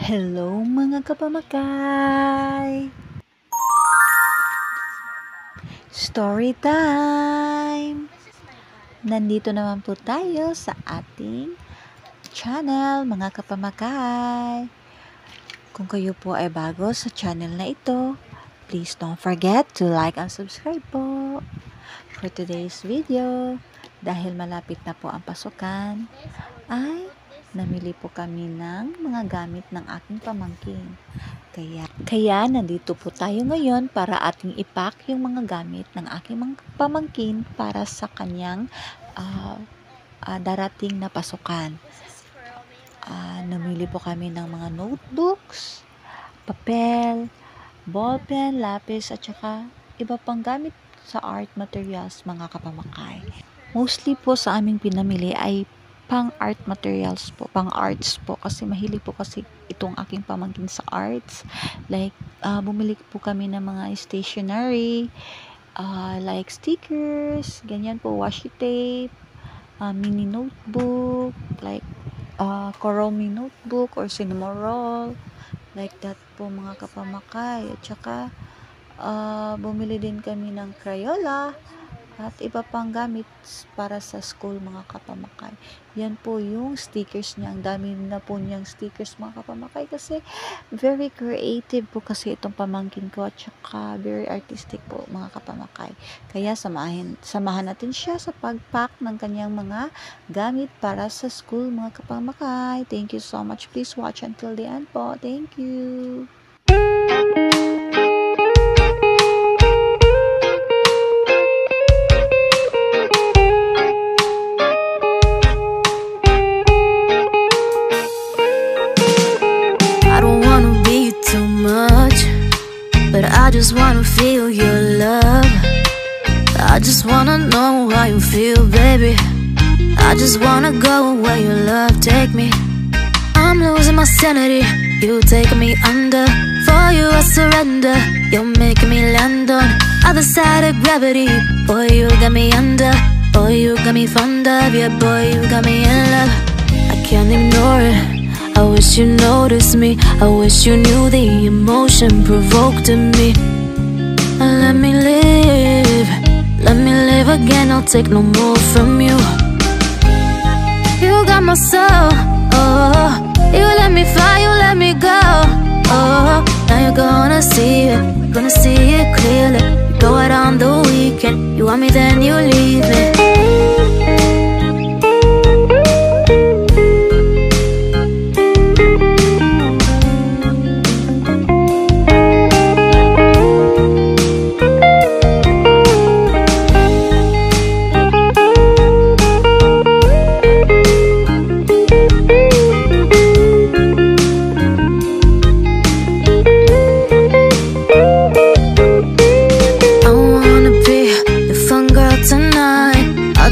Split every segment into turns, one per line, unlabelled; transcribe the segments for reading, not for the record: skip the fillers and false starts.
Hello mga kapamakay! Story time! Nandito naman po tayo sa ating channel mga kapamakay. Kung kayo po ay bago sa channel na ito, please don't forget to like and subscribe po. For today's video, dahil malapit na po ang pasukan, ay namili po kami ng mga gamit ng aking pamangkin. Kaya nandito po tayo ngayon para ating ipack yung mga gamit ng aking mga pamangkin para sa kanyang darating na pasukan. Namili po kami ng mga notebooks, papel, ballpen, lapis, at saka iba pang gamit sa art materials mga kapamakay. Mostly po sa aming pinamili ay pang art materials po, pang arts po, kasi mahilig po kasi itong aking pamangkin sa arts. Like, bumili po kami ng mga stationery, like stickers, ganyan po, washi tape, mini notebook, like Kuromi notebook or cinnamon roll, like that po mga kapamakay. At saka, bumili din kami ng Crayola, at iba pang gamit para sa school mga kapamakay. Yan po yung stickers niya. Ang dami na po niyang stickers mga kapamakay kasi very creative po kasi itong pamangkin ko, at saka very artistic po mga kapamakay. Kaya samahan natin siya sa pagpack ng kanyang mga gamit para sa school mga kapamakay. Thank you so much. Please watch until the end po. Thank you.
But I just wanna feel your love. I just wanna know how you feel, baby. I just wanna go where your love take me. I'm losing my sanity, you taking me under. For you I surrender, you're making me land on other side of gravity. Boy, you got me under. Boy, you got me fond of. Yeah, boy, you got me in love. I can't ignore it. I wish you noticed me. I wish you knew the emotion provoked in me. Let me live again. I'll take no more from you. You got my soul, oh. You let me fly, you let me go, oh. Now you're gonna see it clearly. You go out on the weekend, you want me then you leave me.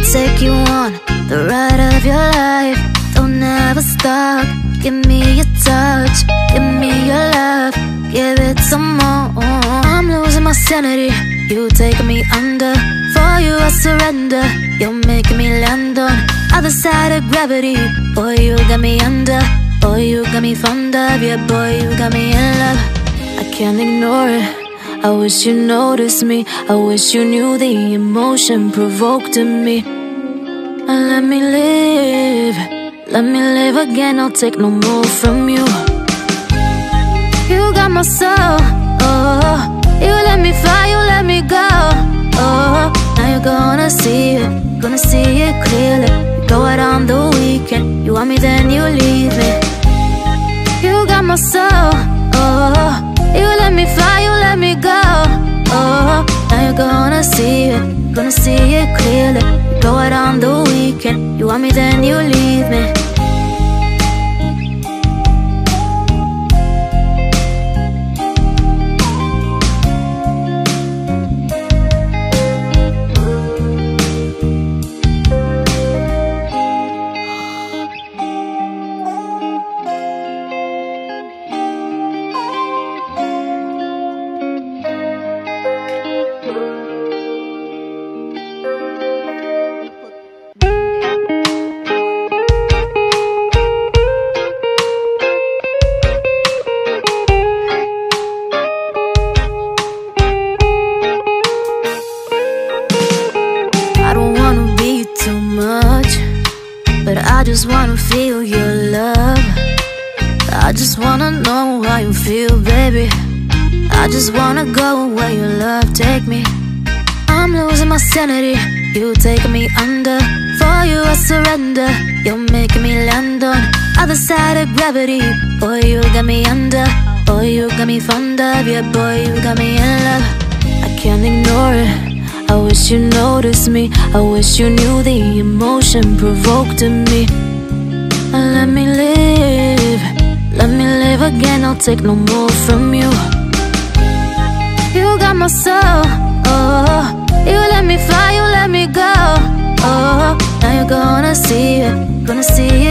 Take you on the ride of your life. Don't ever stop. Give me your touch, give me your love, give it some more. I'm losing my sanity, you taking me under. For you I surrender, you're making me land on other side of gravity. Boy, you got me under. Boy, you got me fond of. Yeah, boy, you got me in love. I can't ignore it. I wish you noticed me. I wish you knew the emotion provoked in me. Let me live again. I'll take no more from you. You got my soul, oh. You let me fly, you let me go, oh. Now you're gonna see it clearly. You go out on the weekend, you want me then you leave me. You got my soul, oh. You let me fly, you let me go, oh. Now you're gonna see it clearly. You go out on the weekend, you want me then you leave me. I just wanna know how you feel, baby. I just wanna go where your love take me. I'm losing my sanity, you taking me under. For you I surrender, you're making me land on other side of gravity. Boy, you got me under. Boy, you got me fond of. Yeah, boy, you got me in love. I can't ignore it, I wish you noticed me. I wish you knew the emotion provoked in me. Let me live, let me live again. I'll take no more from you. You got my soul, oh. You let me fly, you let me go, oh. Now you're gonna see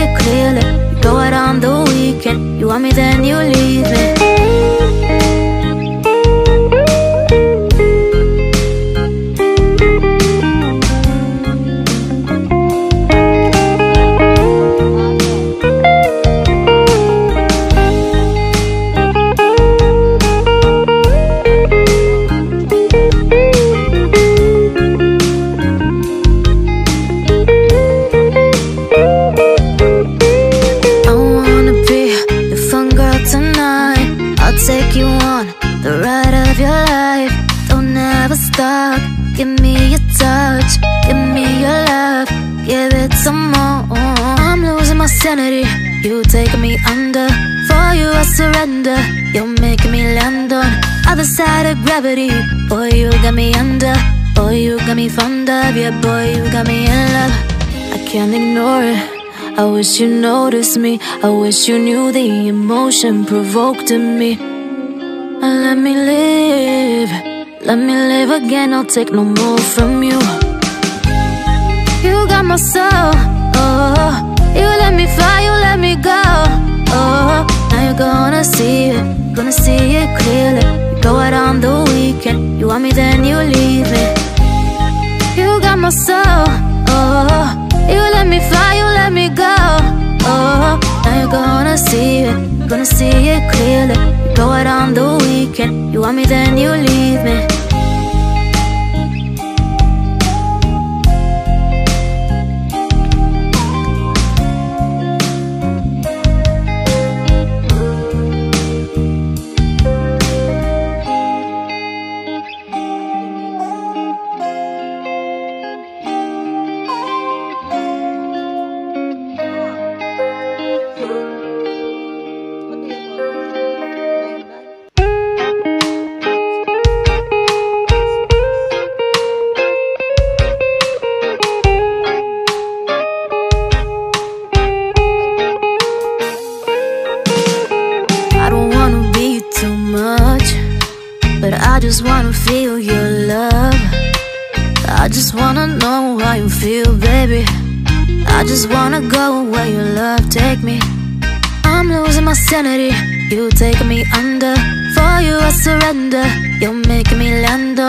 it clearly. You go out on the weekend, you want me then you leave me. Take you on the ride of your life. Don't ever stop. Give me your touch, give me your love, give it some more. I'm losing my sanity, you taking me under. For you I surrender, you're making me land on other side of gravity. Boy, you got me under. Boy, you got me fond of. Yeah, boy, you got me in love. I can't ignore it, I wish you noticed me. I wish you knew the emotion provoked in me. Let me live, let me live again. I'll take no more from you. You got my soul, oh. You let me fly, you let me go, oh. Now you're gonna see it clearly. You go out on the weekend, you want me then you leave me. You got my soul, oh. You let me fly, you let me go, oh. Now you're gonna see it clearly. You go out on the weekend, you want me then you leave me. But I just wanna feel your love. I just wanna know how you feel, baby. I just wanna go where your love take me. I'm losing my sanity, you taking me under. For you I surrender, you're making me land on